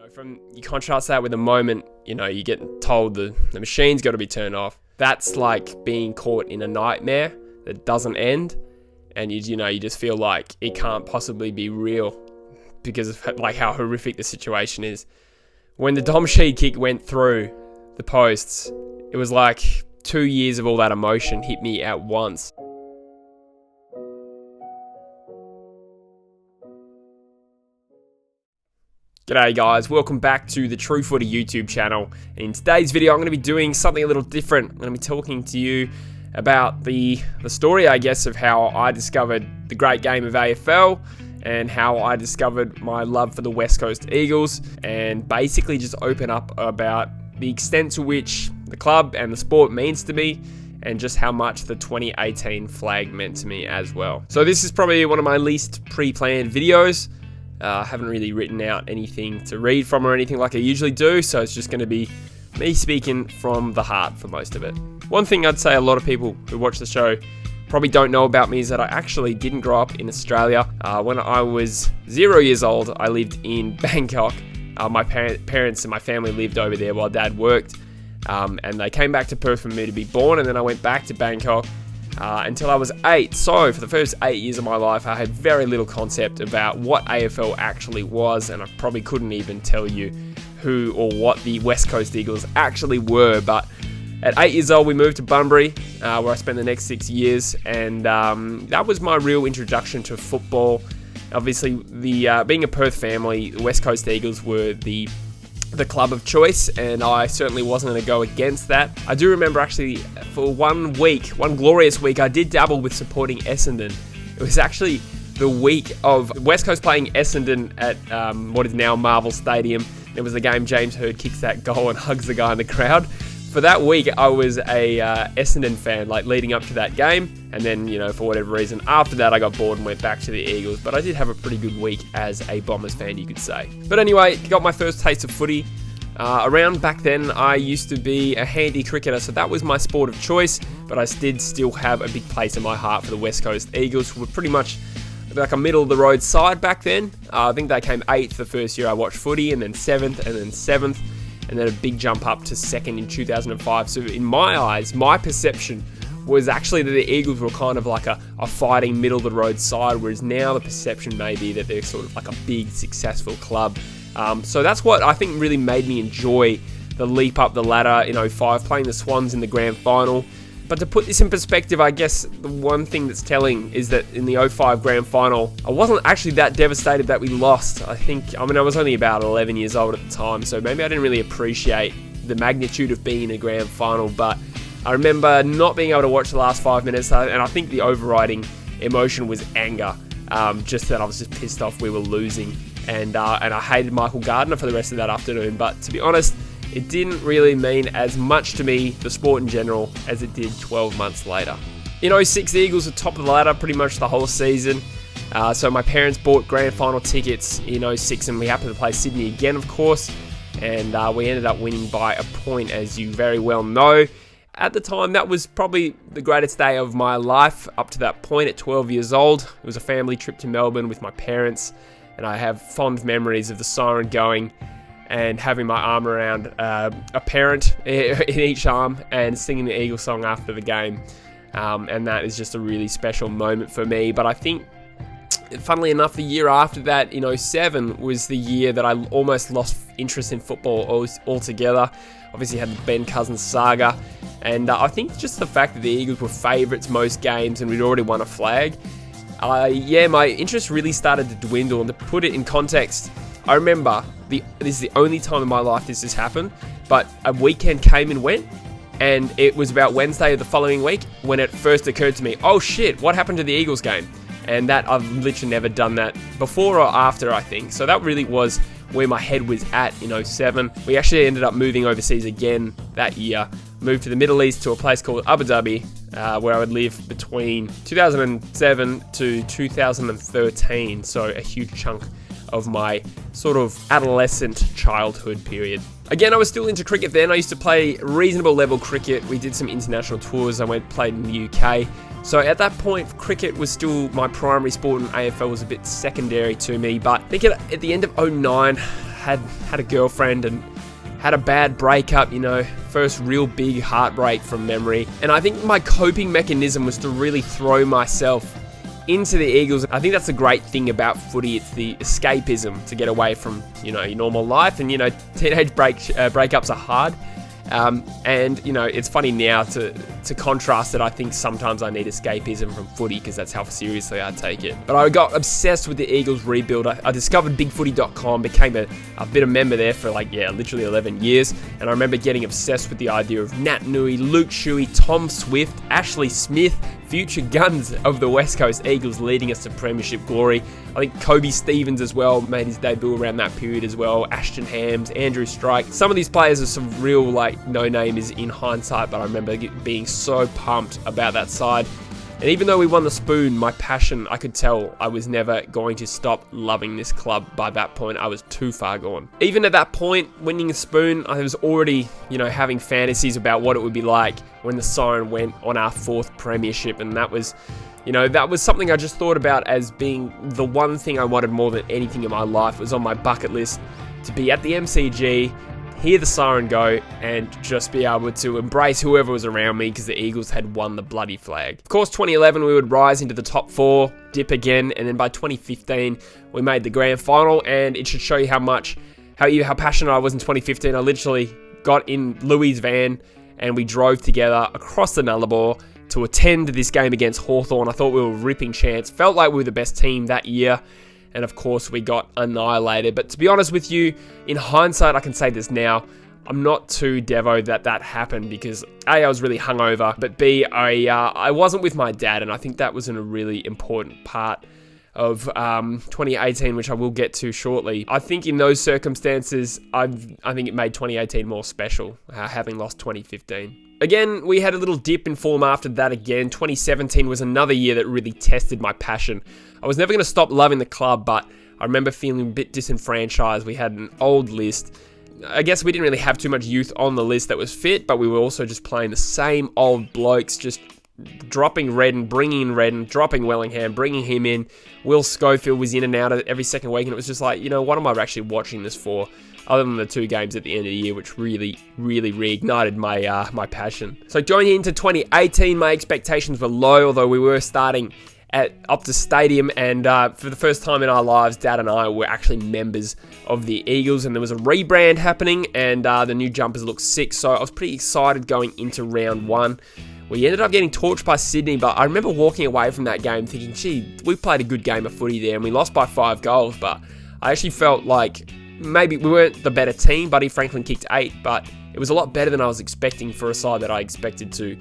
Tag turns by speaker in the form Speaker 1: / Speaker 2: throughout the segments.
Speaker 1: You contrast that with the moment, you get told the machine's got to be turned off. That's like being caught in a nightmare that doesn't end, and you just feel like it can't possibly be real because of like how horrific the situation is. When the Dom Sheed kick went through the posts, it was like 2 years of all that emotion hit me at once. G'day guys, welcome back to the True Footy YouTube channel. In today's video, I'm going to be doing something a little different. I'm going to be talking to you about the story, I guess, of how I discovered the great game of AFL and how I discovered my love for the West Coast Eagles, and basically just open up about the extent to which the club and the sport means to me, and just how much the 2018 flag meant to me as well. So this is probably one of my least pre-planned videos. I haven't really written out anything to read from or anything like I usually do, so it's just going to be me speaking from the heart for most of it. One thing I'd say a lot of people who watch the show probably don't know about me is that I actually didn't grow up in Australia. When I was 0 years old, I lived in Bangkok. My parents and my family lived over there while Dad worked, and they came back to Perth for me to be born, and then I went back to Bangkok until I was 8. So for the first 8 years of my life, I had very little concept about what AFL actually was, and I probably couldn't even tell you who or what the West Coast Eagles actually were. But at 8 years old, we moved to Bunbury, where I spent the next 6 years, and that was my real introduction to football. Obviously, being a Perth family, the West Coast Eagles were the club of choice, and I certainly wasn't going to go against that. I do remember actually for one glorious week, I did dabble with supporting Essendon. It was actually the week of West Coast playing Essendon at what is now Marvel Stadium. There was the game James Hird kicks that goal and hugs the guy in the crowd. For that week, I was a Essendon fan, like leading up to that game, and then, for whatever reason, after that I got bored and went back to the Eagles, but I did have a pretty good week as a Bombers fan, you could say. But anyway, got my first taste of footy. Around back then, I used to be a handy cricketer, so that was my sport of choice, but I did still have a big place in my heart for the West Coast Eagles, who were pretty much like a middle-of-the-road side back then. I think they came 8th the first year I watched footy, and then 7th, and then 7th. And then a big jump up to 2nd in 2005. So in my eyes, my perception was actually that the Eagles were kind of like a fighting middle-of-the-road side, whereas now the perception may be that they're sort of like a big, successful club. So that's what I think really made me enjoy the leap up the ladder in 05, playing the Swans in the Grand Final. But to put this in perspective, I guess the one thing that's telling is that in the 05 Grand Final, I wasn't actually that devastated that we lost. I was only about 11 years old at the time, so maybe I didn't really appreciate the magnitude of being in a Grand Final, but I remember not being able to watch the last 5 minutes, and I think the overriding emotion was anger, just that I was just pissed off we were losing, and I hated Michael Gardner for the rest of that afternoon. But to be honest, it didn't really mean as much to me, the sport in general, as it did 12 months later. In 06, the Eagles were top of the ladder pretty much the whole season. So my parents bought Grand Final tickets in 06, and we happened to play Sydney again, of course. And we ended up winning by a point, as you very well know. At the time, that was probably the greatest day of my life up to that point at 12 years old. It was a family trip to Melbourne with my parents, and I have fond memories of the siren going and having my arm around a parent in each arm and singing the Eagle song after the game. And that is just a really special moment for me. But I think, funnily enough, the year after that, in 07, was the year that I almost lost interest in football altogether. Obviously had the Ben Cousins saga. And I think just the fact that the Eagles were favourites most games and we'd already won a flag, my interest really started to dwindle. And to put it in context, I remember, this is the only time in my life this has happened, but a weekend came and went, and it was about Wednesday of the following week when it first occurred to me, oh shit, what happened to the Eagles game? And that, I've literally never done that before or after, I think. So that really was where my head was at in 07. We actually ended up moving overseas again that year, moved to the Middle East to a place called Abu Dhabi, where I would live between 2007 to 2013, so a huge chunk of my sort of adolescent childhood period. Again, I was still into cricket then. I used to play reasonable level cricket. We did some international tours. I played in the UK. So at that point, cricket was still my primary sport and AFL was a bit secondary to me. But I think at the end of 09, had a girlfriend and had a bad breakup, first real big heartbreak from memory. And I think my coping mechanism was to really throw myself into the Eagles. I think that's the great thing about footy. It's the escapism to get away from, your normal life. And, teenage breakups are hard. And it's funny now to contrast that. I think sometimes I need escapism from footy because that's how seriously I take it. But I got obsessed with the Eagles rebuild. I discovered bigfooty.com, became a bit of member there for literally 11 years. And I remember getting obsessed with the idea of Nat Nui, Luke Shuey, Tom Swift, Ashley Smith, future guns of the West Coast Eagles leading us to premiership glory. I think Kobe Stevens as well made his debut around that period as well. Ashton Hams, Andrew Strike. Some of these players are some real no-namers in hindsight, but I remember being so pumped about that side. And even though we won the Spoon, my passion, I could tell I was never going to stop loving this club. By that point, I was too far gone. Even at that point, winning the Spoon, I was already, having fantasies about what it would be like when the siren went on our 4th premiership. And that was, that was something I just thought about as being the one thing I wanted more than anything in my life. It was on my bucket list to be at the MCG, hear the siren go, and just be able to embrace whoever was around me because the Eagles had won the bloody flag. Of course, 2011, we would rise into the top 4, dip again, and then by 2015, we made the grand final, and it should show you how passionate I was in 2015. I literally got in Louis' van, and we drove together across the Nullarbor to attend this game against Hawthorn. I thought we were ripping chance. Felt like we were the best team that year. And of course, we got annihilated. But to be honest with you, in hindsight, I can say this now, I'm not too devo that happened because A, I was really hungover, but B, I wasn't with my dad, and I think that was a really important part of 2018, which I will get to shortly. I think in those circumstances, I think it made 2018 more special, having lost 2015. Again, we had a little dip in form after that again. 2017 was another year that really tested my passion. I was never going to stop loving the club, but I remember feeling a bit disenfranchised. We had an old list. I guess we didn't really have too much youth on the list that was fit, but we were also just playing the same old blokes, just dropping Redden, bringing in Redden, dropping Wellingham, bringing him in. Will Schofield was in and out of it every second week, and it was just like, what am I actually watching this for? Other than the 2 games at the end of the year, which really, really reignited my passion. So going into 2018, my expectations were low, although we were starting at Optus Stadium, and for the first time in our lives, Dad and I were actually members of the Eagles, and there was a rebrand happening, and the new jumpers looked sick, so I was pretty excited going into round 1. We ended up getting torched by Sydney, but I remember walking away from that game thinking, gee, we played a good game of footy there, and we lost by 5 goals, but I actually felt like maybe we weren't the better team. Buddy Franklin kicked 8, but it was a lot better than I was expecting for a side that I expected to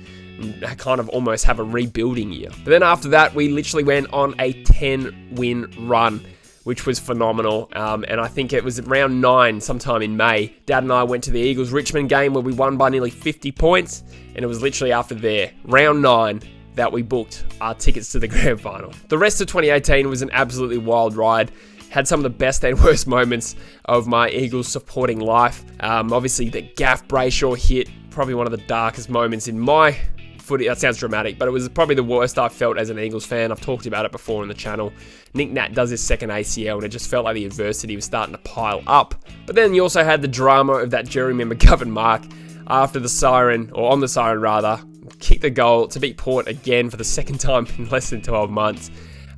Speaker 1: kind of almost have a rebuilding year. But then after that, we literally went on a 10-win run, which was phenomenal. And I think it was round 9, sometime in May. Dad and I went to the Eagles Richmond game where we won by nearly 50 points. And it was literally after there, round 9, that we booked our tickets to the grand final. The rest of 2018 was an absolutely wild ride. Had some of the best and worst moments of my Eagles supporting life. Obviously, the Gaff Brayshaw hit, probably one of the darkest moments in my footy. That sounds dramatic, but it was probably the worst I felt as an Eagles fan. I've talked about it before on the channel. Nick Nat does his second ACL, and it just felt like the adversity was starting to pile up. But then you also had the drama of that Jeremy McGovern mark after the siren, or on the siren rather, kicked the goal to beat Port again for the second time in less than 12 months.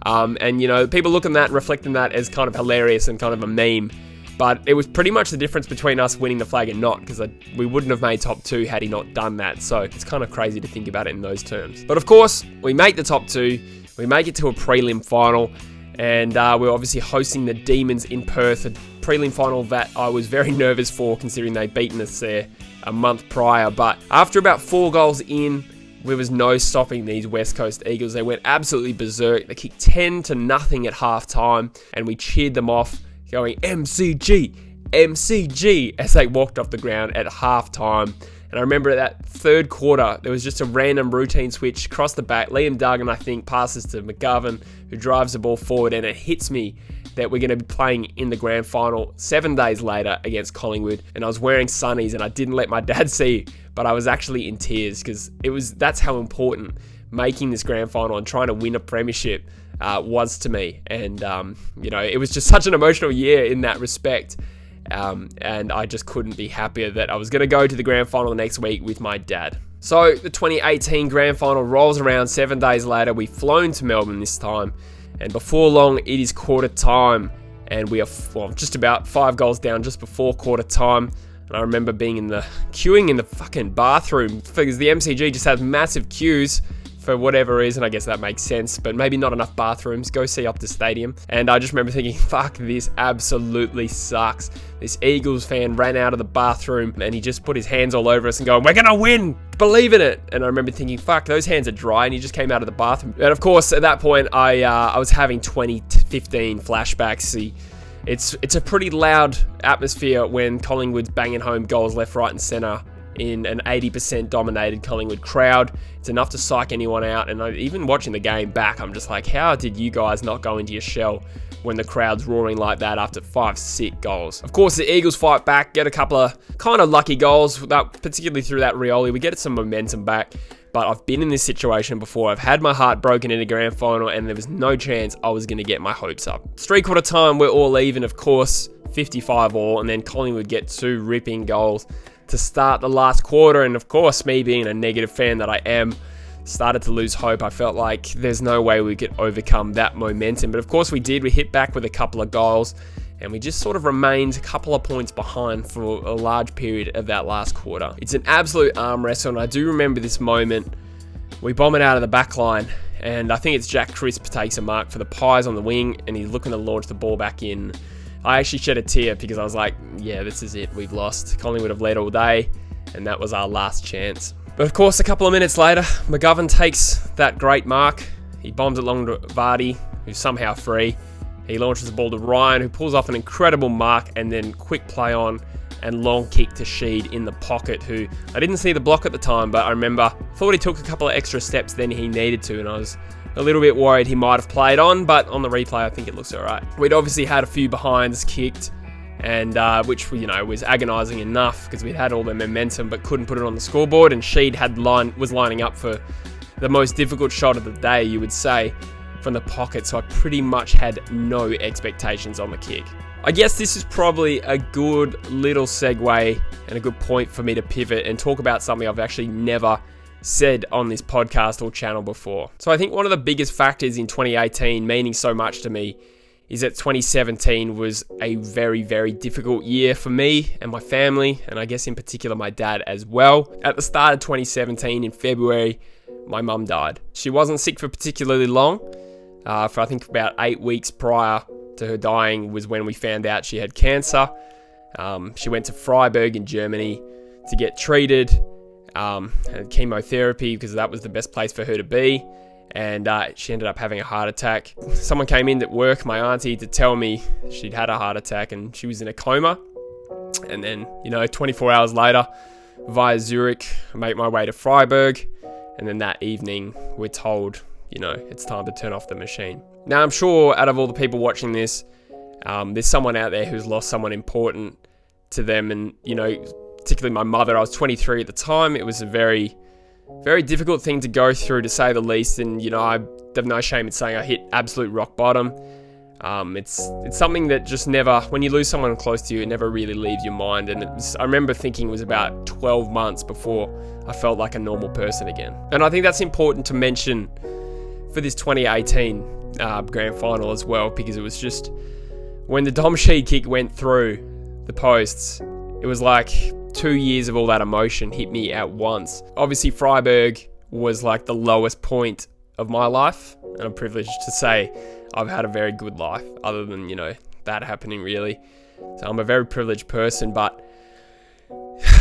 Speaker 1: And people look at that and reflecting that as kind of hilarious and kind of a meme. But it was pretty much the difference between us winning the flag and not, because we wouldn't have made top 2 had he not done that. So it's kind of crazy to think about it in those terms. But of course, we make the top 2. We make it to a prelim final. And we're obviously hosting the Demons in Perth, a prelim final that I was very nervous for, considering they'd beaten us there a month prior. But after about 4 goals in, there was no stopping these West Coast Eagles. They went absolutely berserk. They kicked 10-0 at half-time, and we cheered them off, going, MCG, MCG, as they walked off the ground at half-time. And I remember that 3rd quarter, there was just a random routine switch across the back. Liam Duggan, I think, passes to McGovern, who drives the ball forward, and it hits me that we're going to be playing in the grand final 7 days later against Collingwood. And I was wearing sunnies, and I didn't let my dad see, but I was actually in tears because that's how important making this grand final and trying to win a premiership was to me. And, it was just such an emotional year in that respect. And I just couldn't be happier that I was going to go to the grand final the next week with my dad. So the 2018 grand final rolls around 7 days later. We've flown to Melbourne this time, and before long it is quarter time, and we are just about 5 goals down just before quarter time. And I remember being queuing in the fucking bathroom, because the MCG just has massive queues for whatever reason. I guess that makes sense, but maybe not enough bathrooms. Go see Optus Stadium. And I just remember thinking, fuck, this absolutely sucks. This Eagles fan ran out of the bathroom and he just put his hands all over us and going, we're gonna win, believe in it. And I remember thinking, fuck, those hands are dry, and he just came out of the bathroom. And of course, at that point, I was having 2015 flashbacks. It's a pretty loud atmosphere when Collingwood's banging home goals left, right and centre in an 80% dominated Collingwood crowd. It's enough to psych anyone out. And even watching the game back, I'm just like, how did you guys not go into your shell when the crowd's roaring like that after 5 sick goals? Of course, the Eagles fight back, get a couple of kind of lucky goals, particularly through that Rioli. We get some momentum back. But I've been in this situation before. I've had my heart broken in a grand final, and there was no chance I was going to get my hopes up. 3/4 time, we're all even, of course, 55 all, and then Collingwood get 2 ripping goals to start the last quarter. And of course, me being a negative fan that I am, started to lose hope. I felt like there's no way we could overcome that momentum. But of course we did. We hit back with a couple of goals, and we just sort of remained a couple of points behind for a large period of that last quarter. It's an absolute arm wrestle, and I do remember this moment. We bomb it out of the back line, and I think it's Jack Crisp takes a mark for the Pies on the wing, and he's looking to launch the ball back in. I actually shed a tear because I was like, yeah, this is it. We've lost. Collingwood have led all day, and that was our last chance. But of course, a couple of minutes later, McGovern takes that great mark. He bombs it long to Vardy, who's somehow free. He launches the ball to Ryan, who pulls off an incredible mark, and then quick play on and long kick to Sheed in the pocket, who I didn't see the block at the time, but I thought he took a couple of extra steps than he needed to, and I was a little bit worried he might have played on, but on the replay, I think it looks all right. We'd obviously had a few behinds kicked, and which was agonising enough because we'd had all the momentum but couldn't put it on the scoreboard, and Sheed was lining up for the most difficult shot of the day, you would say, from the pocket, so I pretty much had no expectations on the kick. I guess this is probably a good little segue and a good point for me to pivot and talk about something I've actually never said on this podcast or channel before. So I think one of the biggest factors in 2018 meaning so much to me is that 2017 was a very, very difficult year for me and my family, and I guess in particular my dad as well. At the start of 2017 in February, my mum died. She wasn't sick for particularly long. For I think about 8 weeks prior to her dying was when we found out she had cancer. She went to Freiburg in Germany to get treated, had chemotherapy because that was the best place for her to be, and she ended up having a heart attack. Someone came in at work, my auntie, to tell me she'd had a heart attack and she was in a coma. And then, 24 hours later, via Zurich, I make my way to Freiburg, and then that evening we're told, it's time to turn off the machine. Now, I'm sure out of all the people watching this, there's someone out there who's lost someone important to them. And, particularly my mother. I was 23 at the time. It was a very, very difficult thing to go through, to say the least. And, I have no shame in saying I hit absolute rock bottom. It's something that just never, when you lose someone close to you, it never really leaves your mind. And I remember thinking it was about 12 months before I felt like a normal person again. And I think that's important to mention for this 2018 grand final as well, because it was just when the Dom Sheed kick went through the posts, it was like 2 years of all that emotion hit me at once. Obviously, Freiburg was like the lowest point of my life, and I'm privileged to say I've had a very good life, other than, that happening really. So I'm a very privileged person, but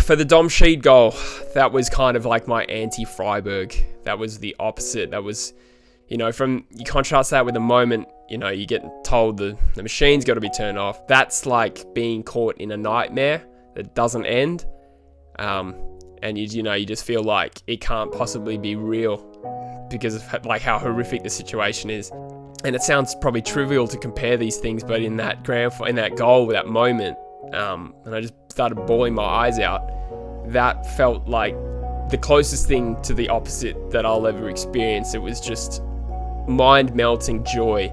Speaker 1: for the Dom Sheed goal, that was kind of like my anti-Freiburg. That was the opposite. That was, you contrast that with the moment, you get told the machine's got to be turned off. That's like being caught in a nightmare that doesn't end. And you just feel like it can't possibly be real because of like how horrific the situation is. And it sounds probably trivial to compare these things, but in that goal, that moment, and I just started bawling my eyes out. That felt like the closest thing to the opposite that I'll ever experience. It was just mind-melting joy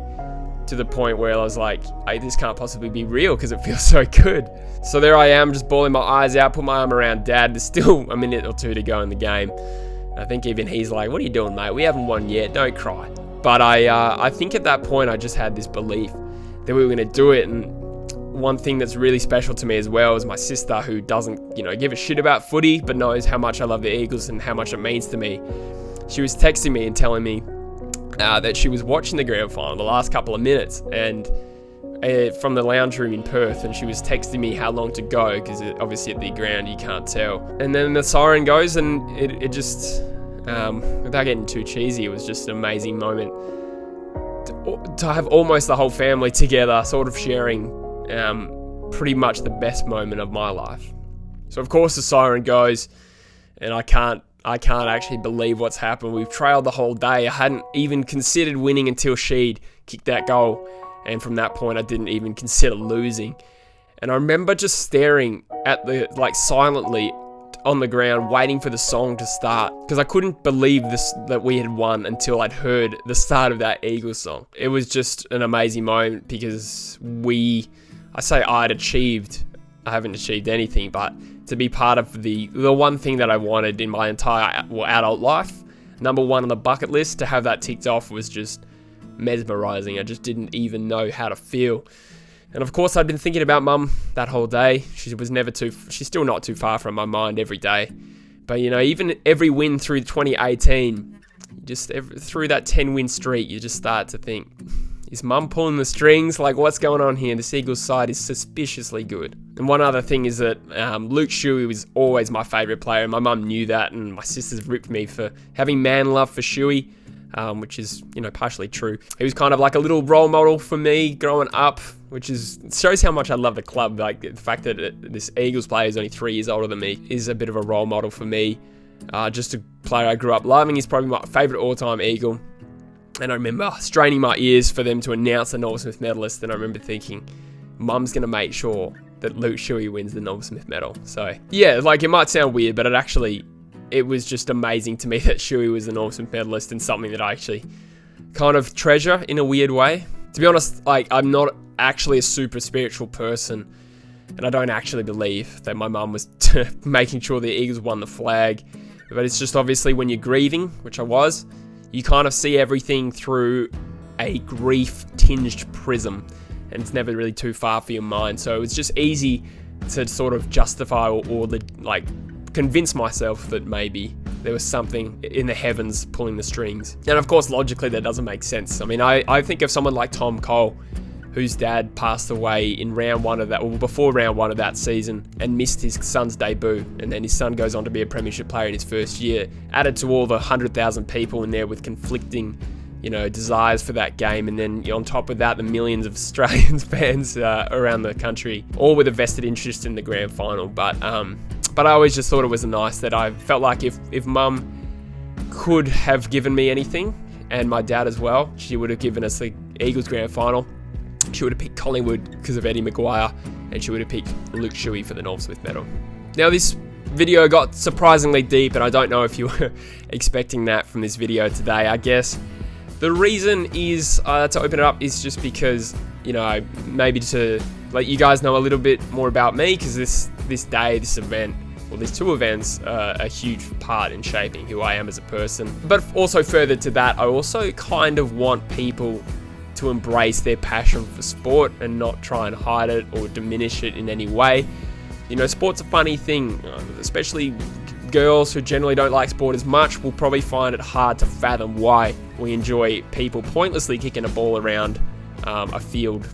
Speaker 1: to the point where I was like, this can't possibly be real because it feels so good. So there I am, just bawling my eyes out, put my arm around Dad. There's still a minute or two to go in the game. I think even he's like, what are you doing, mate? We haven't won yet, don't cry. But I think at that point I just had this belief that we were going to do it. And one thing that's really special to me as well is my sister, who doesn't, give a shit about footy, but knows how much I love the Eagles and how much it means to me. She was texting me and telling me that she was watching the grand final the last couple of minutes and from the lounge room in Perth, and she was texting me how long to go because obviously at the ground you can't tell. And then the siren goes, and it just, without getting too cheesy, it was just an amazing moment to have almost the whole family together, sort of sharing pretty much the best moment of my life. So of course the siren goes, and I can't actually believe what's happened. We've trailed the whole day. I hadn't even considered winning until she'd kicked that goal. And from that point, I didn't even consider losing. And I remember just staring at silently on the ground, waiting for the song to start. Because I couldn't believe that we had won until I'd heard the start of that Eagles song. It was just an amazing moment because I haven't achieved anything, but to be part of the one thing that I wanted in my entire adult life, number one on the bucket list, to have that ticked off was just mesmerizing. I just didn't even know how to feel. And of course, I'd been thinking about Mum that whole day. She's still not too far from my mind every day. But even every win through 2018, through that 10-win streak, you just start to think, is Mum pulling the strings? Like, what's going on here? This Eagles side is suspiciously good. And one other thing is that Luke Shuey was always my favourite player. My mum knew that, and my sisters ripped me for having man love for Shuey, which is, partially true. He was kind of like a little role model for me growing up, which shows how much I love the club. Like, the fact that this Eagles player is only 3 years older than me is a bit of a role model for me. Just a player I grew up loving. He's probably my favourite all-time Eagle. And I remember straining my ears for them to announce the Norm Smith medalist, and I remember thinking, Mum's going to make sure that Luke Shuey wins the Norm Smith medal. So, yeah, it might sound weird, but it was just amazing to me that Shuey was the Norm Smith medalist, and something that I actually kind of treasure in a weird way. To be honest, I'm not actually a super spiritual person, and I don't actually believe that my mum was making sure the Eagles won the flag. But it's just obviously when you're grieving, which I was, you kind of see everything through a grief-tinged prism, and it's never really too far for your mind. So it was just easy to sort of justify or convince myself that maybe there was something in the heavens pulling the strings. And of course, logically, that doesn't make sense. I mean, I think of someone like Tom Cole, whose dad passed away in before round one of that season, and missed his son's debut. And then his son goes on to be a premiership player in his first year, added to all the 100,000 people in there with conflicting, desires for that game. And then on top of that, the millions of Australian fans around the country, all with a vested interest in the grand final. But I always just thought it was nice that I felt like if Mum could have given me anything, and my dad as well, she would have given us the Eagles grand final. She would have picked Collingwood because of Eddie Maguire, and she would have picked Luke Shuey for the Norm Smith medal. Now, this video got surprisingly deep, and I don't know if you were expecting that from this video today. I guess the reason is to open it up is just because, maybe to let you guys know a little bit more about me, because this event, these two events are a huge part in shaping who I am as a person. But also further to that, I also kind of want people to embrace their passion for sport and not try and hide it or diminish it in any way. Sport's a funny thing, especially girls who generally don't like sport as much will probably find it hard to fathom why we enjoy people pointlessly kicking a ball around a field,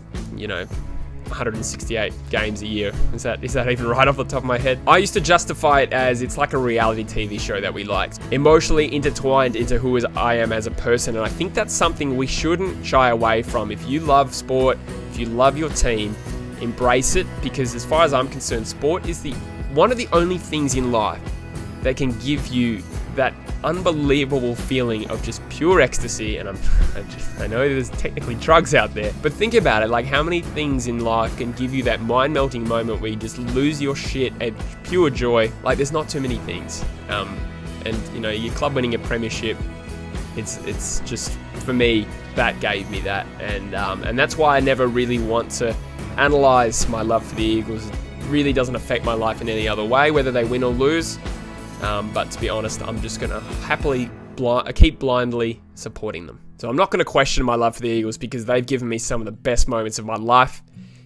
Speaker 1: 168 games a year. Is that even right off the top of my head? I used to justify it as it's like a reality TV show that we liked, emotionally intertwined into who I am as a person, and I think that's something we shouldn't shy away from. If you love sport, if you love your team, embrace it, because as far as I'm concerned, sport is one of the only things in life that can give you that unbelievable feeling of just pure ecstasy. And I know there's technically drugs out there, but think about it, how many things in life can give you that mind-melting moment where you just lose your shit at pure joy? There's not too many things. And your club winning a premiership, it's just, for me, that gave me that, and that's why I never really want to analyze my love for the Eagles. It really doesn't affect my life in any other way, whether they win or lose. But to be honest, I'm just gonna happily keep blindly supporting them. So I'm not going to question my love for the Eagles because they've given me some of the best moments of my life,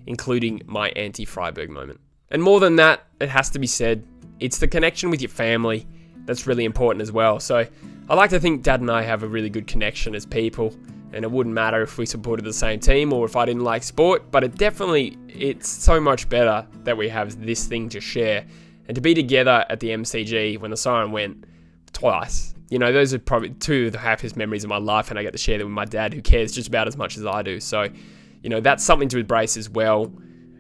Speaker 1: including my anti-Freiburg moment. And more than that, it has to be said, it's the connection with your family that's really important as well. So I like to think Dad and I have a really good connection as people, and it wouldn't matter if we supported the same team or if I didn't like sport, but it's so much better that we have this thing to share. And to be together at the MCG when the siren went twice, those are probably two of the happiest memories of my life, and I get to share them with my dad, who cares just about as much as I do. So, that's something to embrace as well,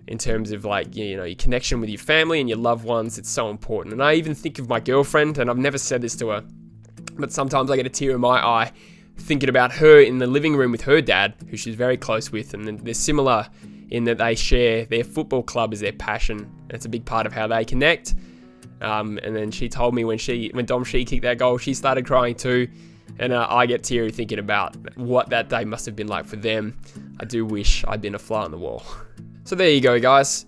Speaker 1: in terms of your connection with your family and your loved ones. It's so important. And I even think of my girlfriend, and I've never said this to her, but sometimes I get a tear in my eye thinking about her in the living room with her dad, who she's very close with, and they're similar in that they share their football club as their passion, and it's a big part of how they connect. And then she told me when Dom Shee kicked that goal, she started crying too. And I get teary thinking about what that day must have been like for them. I do wish I'd been a fly on the wall. So there you go, guys.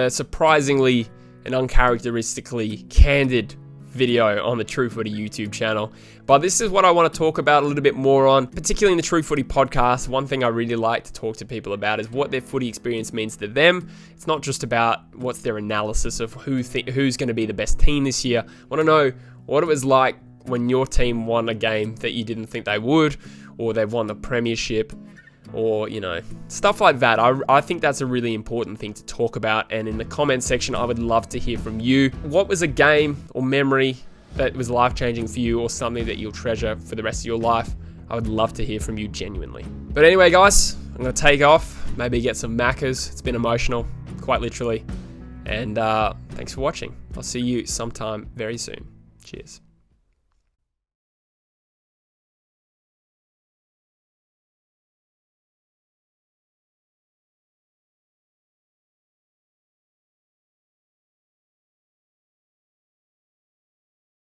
Speaker 1: Surprisingly and uncharacteristically candid video on the True Footy YouTube channel. But this is what I want to talk about a little bit more on, particularly in the True Footy podcast. One thing I really like to talk to people about is what their footy experience means to them. It's not just about what's their analysis of who's going to be the best team this year. I want to know what it was like when your team won a game that you didn't think they would, or they've won the premiership, or stuff like that. I think that's a really important thing to talk about, and in the comment section I would love to hear from you. What was a game or memory that was life-changing for you, or something that you'll treasure for the rest of your life? I would love to hear from you genuinely. But anyway, guys, I'm going to take off, maybe get some Maccas. It's been emotional, quite literally, and thanks for watching. I'll see you sometime very soon. Cheers.